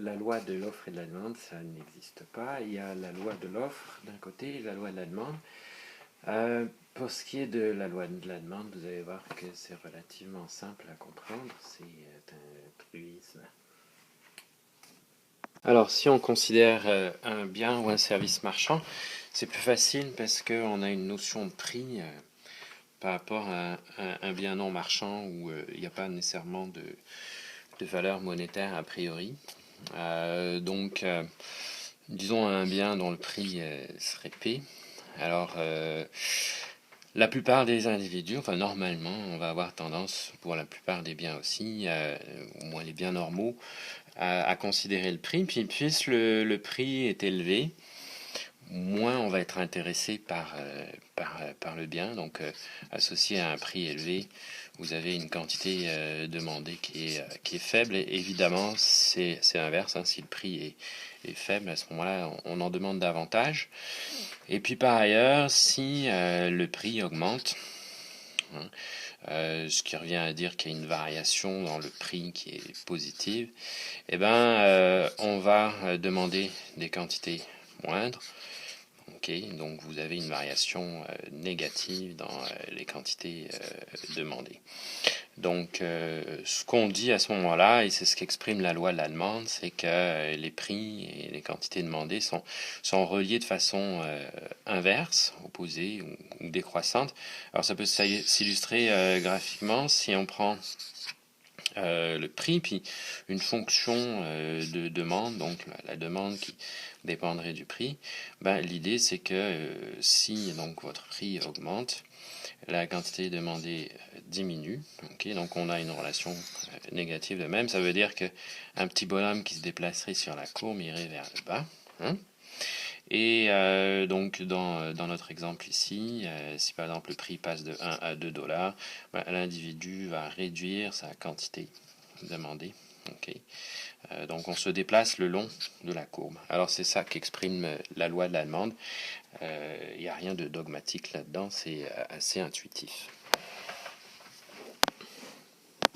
la loi de l'offre et de la demande, ça n'existe pas. Il y a la loi de l'offre d'un côté et la loi de la demande. Pour ce qui est de la loi de la demande, vous allez voir que c'est relativement simple à comprendre. C'est un truisme. Alors, si on considère un bien ou un service marchand, c'est plus facile parce qu'on a une notion de prix par rapport à un bien non marchand où il n'y a pas nécessairement de valeur monétaire a priori. Disons un bien dont le prix serait P. Alors, la plupart des individus, enfin normalement, on va avoir tendance, pour la plupart des biens aussi, au moins les biens normaux, à considérer le prix. Puis plus le prix est élevé, moins on va être intéressé par le bien. Donc, associé à un prix élevé, vous avez une quantité demandée qui est faible. Et évidemment, c'est l'inverse. Si le prix est faible, à ce moment-là, on en demande davantage. Et puis par ailleurs, si le prix augmente, ce qui revient à dire qu'il y a une variation dans le prix qui est positive, on va demander des quantités moindres. Donc vous avez une variation négative dans les quantités demandées. Donc ce qu'on dit à ce moment-là, et c'est ce qu'exprime la loi de la demande, c'est que les prix et les quantités demandées sont reliés de façon inverse, opposée ou décroissante. Alors ça peut s'illustrer graphiquement si on prend le prix, puis une fonction de demande, donc la demande qui dépendrait du prix. L'idée c'est que si donc votre prix augmente, la quantité demandée diminue. Donc on a une relation négative de même. Ça veut dire que un petit bonhomme qui se déplacerait sur la courbe irait vers le bas. Et donc dans notre exemple ici, si par exemple le prix passe de 1 à 2 dollars, l'individu va réduire sa quantité demandée. Donc on se déplace le long de la courbe. Alors c'est ça qu'exprime la loi de la demande. Il n'y a rien de dogmatique là-dedans, c'est assez intuitif.